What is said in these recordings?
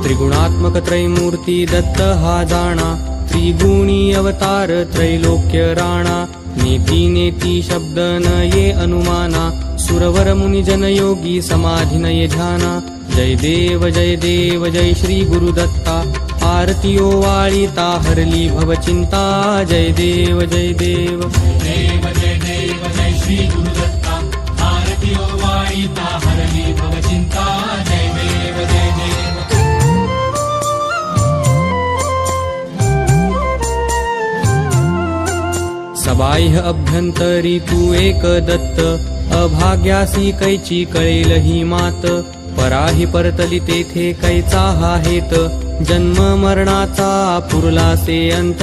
त्रिगुणात्मक त्रैमूर्ती दत्त हा जाणा, त्रिगुणी अवतार त्रैलोक्य राणा। नेती नेती शब्द न ये अनुमाना, सुरवर मुनि जन योगी समाधी न ये ध्याना। जय देव जय श्री गुरुदत्ता, आरती ओवाळीता हरली भवचिंता। जय देव जय देव जय श्री गुरुदत्ता, आरती ओवाळीता हरली भवचिंता। जय देव जय देव। सबाह्य अभ्यंतरी तू एक दत्त, अभाग्यासी कैची कळेल ही मात। पराही परतली तेथे कैचा हा हेत, जन्म मरणाचा पुरलासे अंत।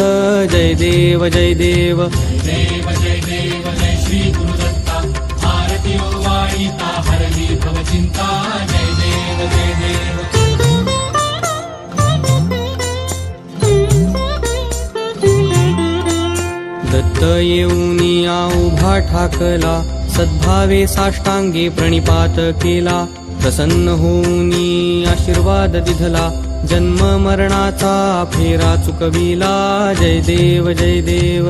जय देव जय देव जय श्री गुरुदत्ता, आरती ओवाळीता हरली भवचिंता। जय देव जय देव। दत्त येऊनी उभा ठाकला, सद्भावे साष्टांगे प्रणिपात केला। प्रसन्न होऊनी आशीर्वाद दिधला, जन्म मरणाचा फेरा चुकविला। जय देव जय देव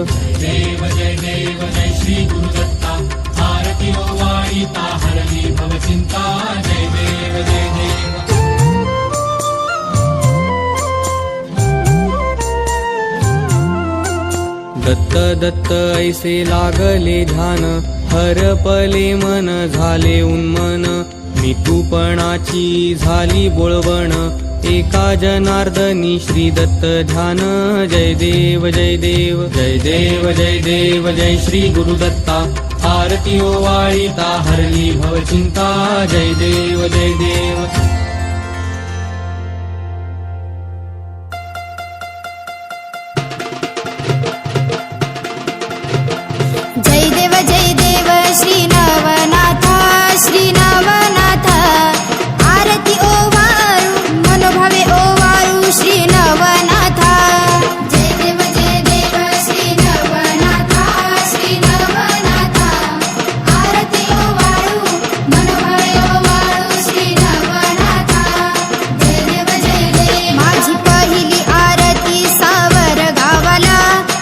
जय श्री गुरुदत्ता, आरती ओवाळीता हरली भवचिंता। जय देव जय देव। दत्त दत्त ऐसे लागले ध्यान, हरपले मन झाले उन्मन। मितूपणाची झाली बोळवण, एका जनार्दनी श्री दत्त ध्यान। जय देव जय देव जय श्री गुरुदत्ता, आरती ओवाळीता हरली भवचिंता। जय देव जय देव। जय देव श्री नवनाथा, श्री नवनाथा। आरती ओवाळू मनोभावे ओवाळू श्री नवनाथा। जय देव श्री नवनाथा, श्री नवनाथा। आरती ओवाळू मनोभावे ओवाळू श्री नवनाथा। जय देव माझी पहिली आरती सावर गावाला,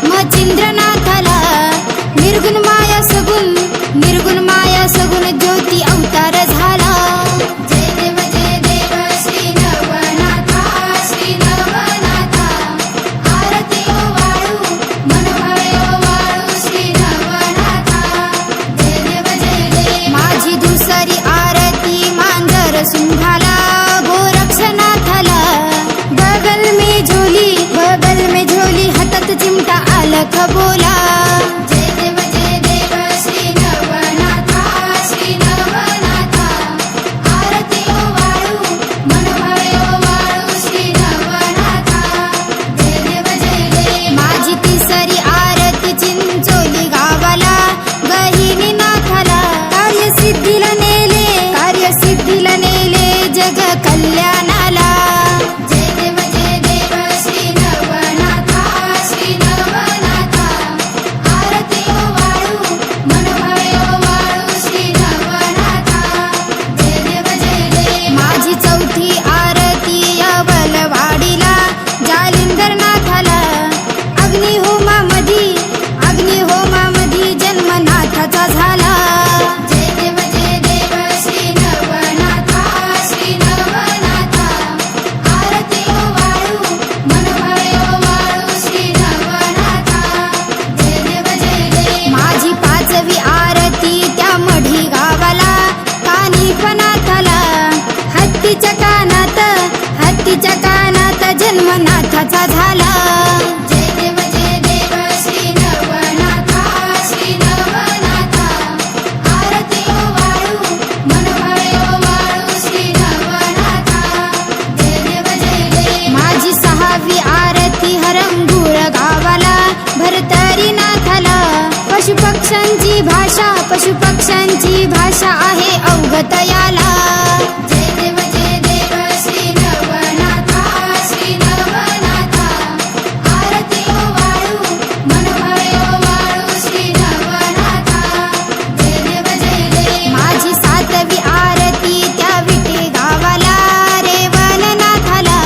मचिंद्रनाथाला। निर्गुण माया सगुण ज्योती अवतार झाला। जय देव श्री नवनाथा, श्री नवनाथा। आरती ओवाळू मनोभावे ओवाळू श्री नवनाथा। जय देव माझी दुसरी आरती मांजर सिंहाला, गोरक्षनाथाला। बगल में झोली हातात चिमटा अलख बोला। जय देव श्री नवनाथा, श्री नवनाथा। आरती ओवाळू मनोभावे ओवाळू श्री नवनाथा। जय देव माझी तिसरी आरती चिंचोली गावाला, गहिनी नाथाला। कार्यसिद्धीला नेले जग कल्याणाला। जय देव श्री नवनाथा, श्री नवनाथा। आरती ओवाळू मनोभावे ओवाळू श्री नवनाथा। जय देव माझी चौथी आरती अवलवाडीला, जालिंदर नाथाला। अग्निहोमामधी जन्म नाथाचा झाला। जय देव श्री नवनाथा, श्री नवनाथा। आरती ओवाळू मनोभावे ओवाळू श्री नवनाथा। जय देव माझी पाचवी आरती त्या मढी गावाला, कानिफनाथाला। हत्तीच्या कानात जन्म नाथाचा झाला। जय देव श्री नवनाथा, श्री नवनाथा। आरती ओवाळू मनोभावे ओवाळू श्री नवनाथा। जय देव माझी सहावी आरती हरंगुळ गावाला, भरतरी नाथाला। पशुपक्ष्यांची भाषा आहे अवगत याला। जय देव श्री नवनाथा, श्री नवनाथा। आरती ओवाळू मनोभावे ओवाळू श्री नवनाथा। जय देव माझी सातवी आरती त्या विटे गावाला, रेवणनाथाला।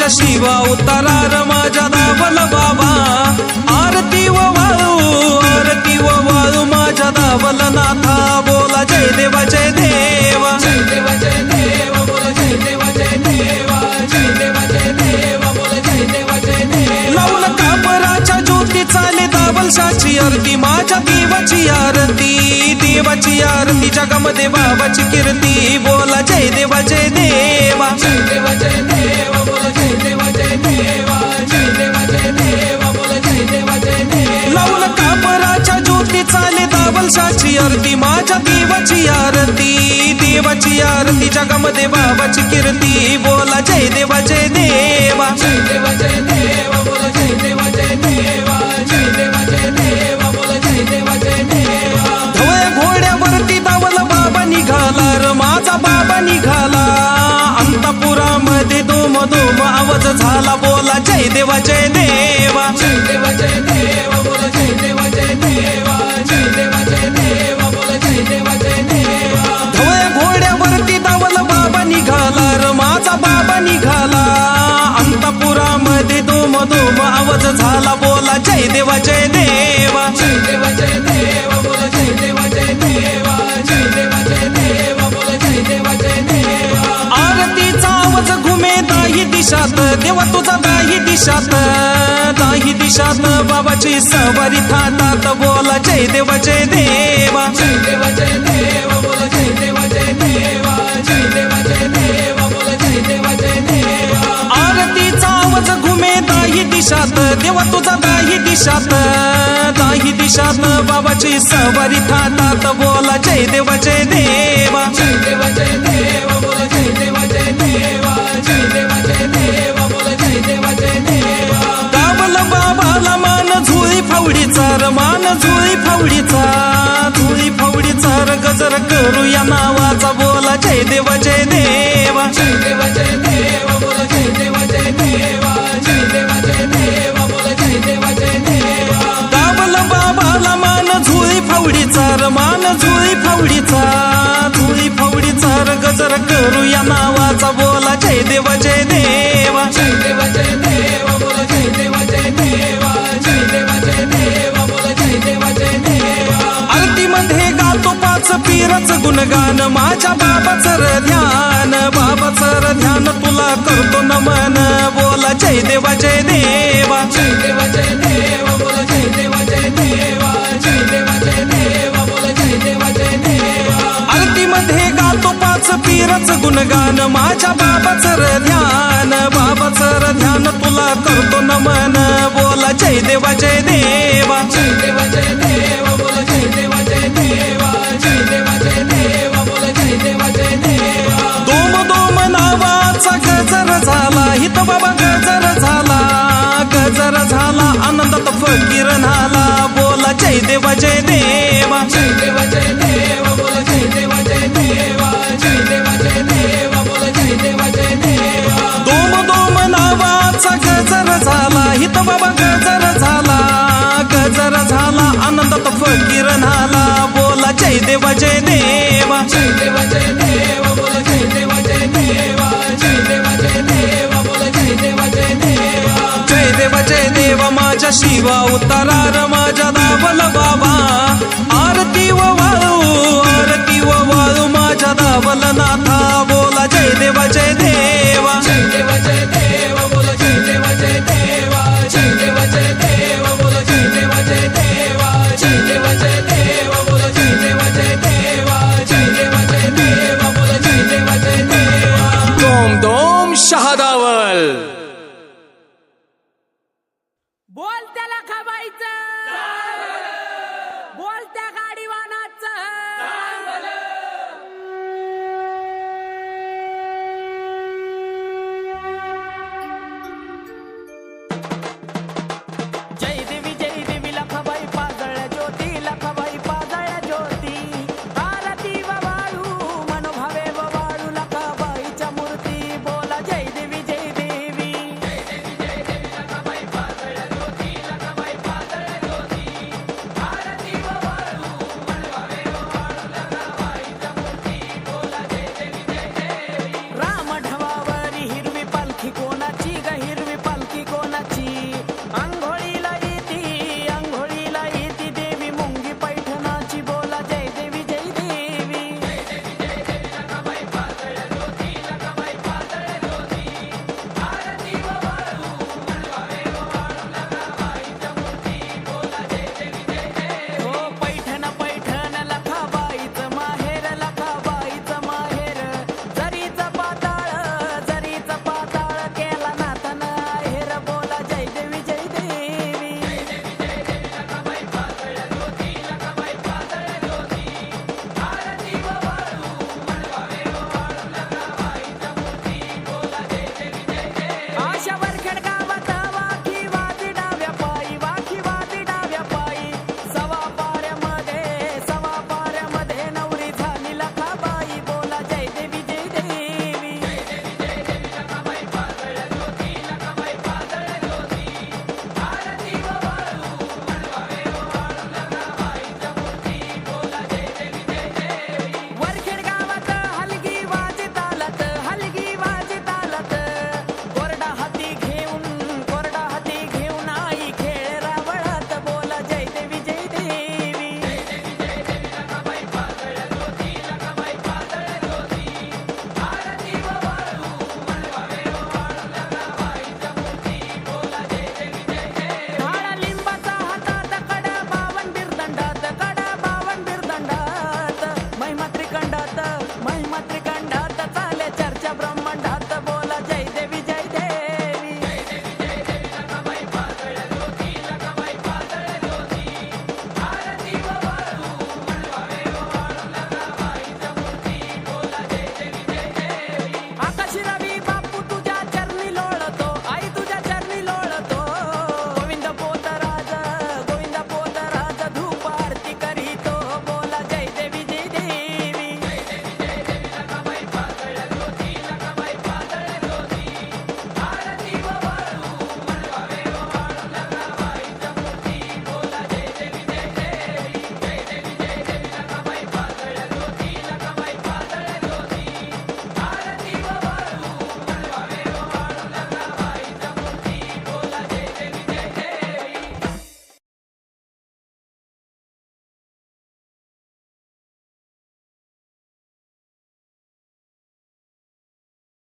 माझ्या शिवा उतारार माझ्या दावल बाबा आरती व वाळू माझ्या दावल नाथा बोला जय देवा जय देवा जय देव जय देव बोल जय देव जय देवा जय देव जय देव बोल जय देव जय देव लावून कापराच्या ज्योती चाले दावलशाची आरती माझ्या देवाची आरती जगामध्ये बाबाची कीर्ती बोला जय देवा जय देवा जय देव जय देव बोल जय देव जय देवा जय देव जय देव बोल जय देव जय देव लावून कापराच्या ज्योती चाले दावलशाची आरती माझ्या देवाची आरती जगामध्ये बाबाची कीर्ती बोला जय देवा जय देवा जय देव जय देव बोल जय देव जय देवा जय देव जय देव बोल जय देव जय देवा धवळ्या घोड्यावरती दावल बाबा निघाला र माझा बाबा निघाला अंतपुरामध्ये दोम आवाज झाला बोला जय देवा जय देवा जय देव जय देव बोल जय देव जय देवा जय देव जय देव बोल जय देव जय देवा धवळ्या घोड्यावरती दावल बाबा निघाला र माझा बाबा निघाला अंतपुरामध्ये दोम आवाज झाला बोला जय देवा जय देवा जय देव जय देव बोल जय देव जय देवा जय देव जय देव बोल जय देव जय देवा आरतीचा आवाज घुमे दाही दिशात देवा तुझा दाही दिशात बाबाची सवारी थाटात बोला जय देवा जय देवा जय देव जय देव बोल जय देव जय देवा जय देव जय देव बोल जय देव जय देवा आरतीचा आवाज घुमे दाही दिशात देवा तुझा दाही दिशात बाबाची सवारी थाटात बोला जय देवा जय देवा जय देव जय देव बोल जय देव जय देवा जय देव जय देव बोल जय देव जय देवा गावल बाबाला मान झुळी फावडीचा र मान झुळी फावडीचा र गजर करूया नावाचा बोला जय देवा जय देवा जय देव जय देव बोल जय देव जय देवा जय देव जय देव बोल जय देव जय देवा गावल बाबाला मान झुळी फावडीचा र मान झुळी फावडीचा र गजर करूया नावाचा बोला जय देवा जय देवा जय देव जय देव बोल जय देव जय देवा जय देव जय देव बोल जय देव जय देवा आरतीमध्ये गातो पाच पीरच गुणगान माझ्या बाबाचं र ध्यान तुला करतो नमन बोला जय देवा जय देवा जय देव जय देव बोल जय देव जय देवा जय देव जय देव बोल जय देव जय देवा आरतीमध्ये गातो पाच पीरच गुणगान माझ्या बाबाचं र ध्यान तुला करतो नमन बोला जय देवा जय देवा जय देव जय देव बोल जय देव जय देवा जय देव जय देव बोल जय देव जय देवा दोम नावाचा गजर झाला हित बाबा गजर झाला आनंदात फकीर नाला बोला जय देवा जय देवा जय देव जय देव बोल जय देव जय देवा जय देव जय देव बोल जय देव जय देवा दोम नावाचा गजर झाला हित बाबा गजर झाला आनंदात फकीर नाला बोला जय देवा जय देवा जय देव जय देव बोल जय देव जय देवा जय देव जय देव बोल जय देव जय देवा जय देवा माझ्या शिवा उतारार माझ्या दावल बाबा